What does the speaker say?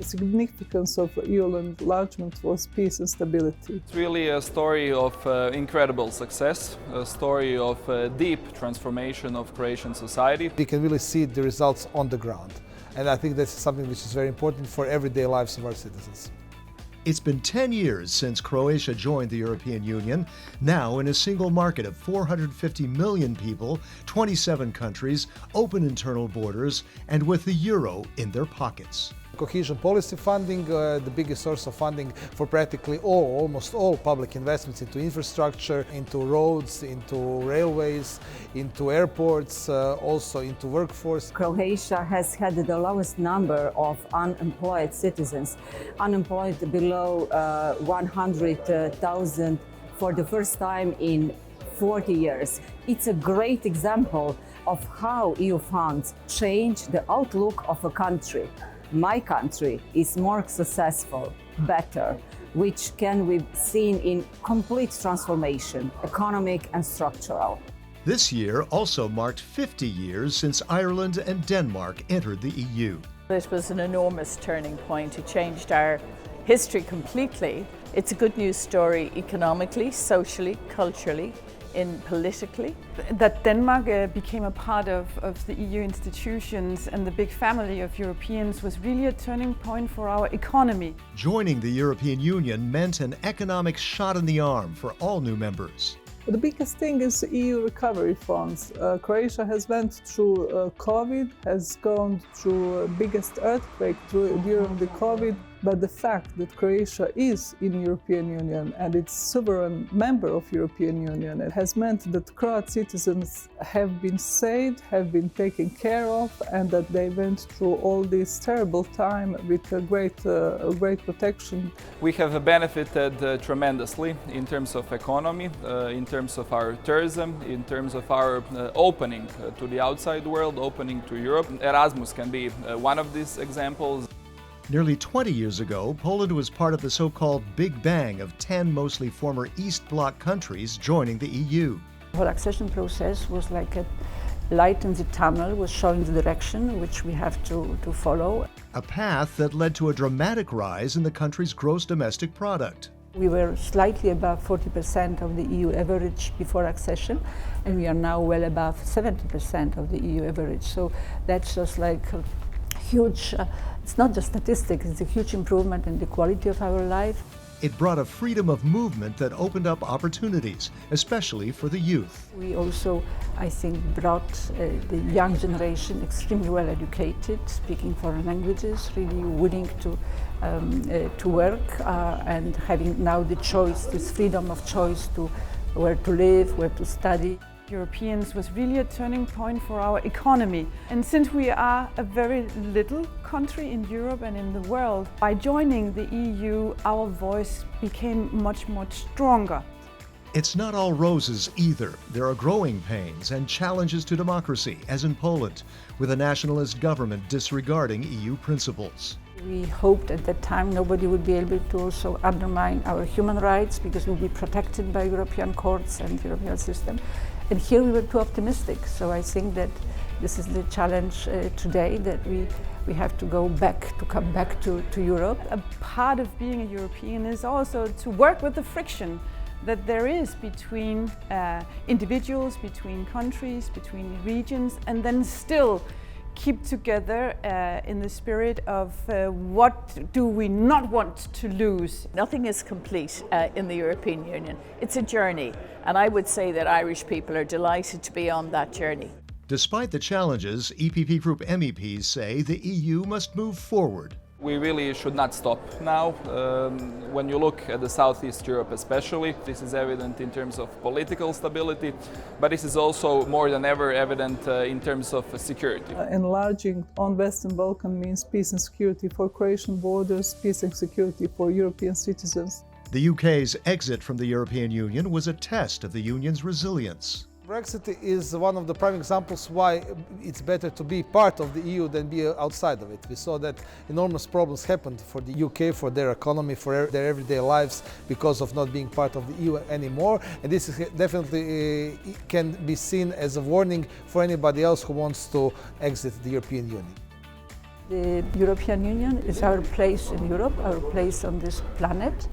significance of EU enlargement was peace and stability. It's really a story of incredible success, a story of deep transformation of Croatian society. We can really see the results on the ground, and I think that's something which is very important for everyday lives of our citizens. It's been 10 years since Croatia joined the European Union. Now, in a single market of 450 million people, 27 countries, open internal borders, and with the euro in their pockets. Cohesion policy funding, the biggest source of funding for practically almost all public investments into infrastructure, into roads, into railways, into airports, also into workforce. Croatia has had the lowest number of unemployed citizens, unemployed below 100,000 for the first time in 40 years. It's a great example of how EU funds change the outlook of a country. My country is more successful, better, which can be seen in complete transformation, economic and structural. This year also marked 50 years since Ireland and Denmark entered the EU. It was an enormous turning point. It changed our history completely. It's a good news story economically, socially, culturally, politically. That Denmark became a part of the EU institutions and the big family of Europeans was really a turning point for our economy. Joining the European Union meant an economic shot in the arm for all new members. The biggest thing is EU recovery funds. Croatia has went through COVID, has gone through biggest earthquake during the COVID, but the fact that Croatia is in European Union and it's sovereign member of European Union, it has meant that Croat citizens have been saved, have been taken care of, and that they went through all this terrible time with a great protection. We have benefited tremendously in terms of economy, in terms of our tourism, in terms of our opening to the outside world, opening to Europe. Erasmus can be one of these examples. Nearly 20 years ago, Poland was part of the so-called Big Bang of 10 mostly former East Bloc countries joining the EU. The whole accession process was like a light in the tunnel, was showing the direction which we have to follow. A path that led to a dramatic rise in the country's gross domestic product. We were slightly above 40% of the EU average before accession, and we are now well above 70% of the EU average. So that's just like a huge, it's not just statistics, it's a huge improvement in the quality of our life. It brought a freedom of movement that opened up opportunities, especially for the youth. We also, I think, brought the young generation extremely well educated, speaking foreign languages, really willing to work and having now the choice, this freedom of choice to where to live, where to study. Europeans was really a turning point for our economy. And since we are a very little country in Europe and in the world, by joining the EU, our voice became much stronger. It's not all roses either. There are growing pains and challenges to democracy, as in Poland, with a nationalist government disregarding EU principles. We hoped at that time nobody would be able to also undermine our human rights because we'll be protected by European courts and European system. And here we were too optimistic. So I think that this is the challenge today, that we have to come back to Europe. A part of being a European is also to work with the friction that there is between individuals, between countries, between regions, and then still keep together in the spirit of what do we not want to lose. Nothing is complete in the European Union. It's a journey, and I would say that Irish people are delighted to be on that journey. Despite the challenges, EPP Group MEPs say the EU must move forward. We really should not stop now. When you look at the Southeast Europe especially, this is evident in terms of political stability, but this is also more than ever evident in terms of security. Enlarging on Western Balkan means peace and security for Croatian borders, peace and security for European citizens. The UK's exit from the European Union was a test of the Union's resilience. Brexit is one of the prime examples why it's better to be part of the EU than be outside of it. We saw that enormous problems happened for the UK, for their economy, for their everyday lives because of not being part of the EU anymore. And this is definitely can be seen as a warning for anybody else who wants to exit the European Union. The European Union is our place in Europe, our place on this planet.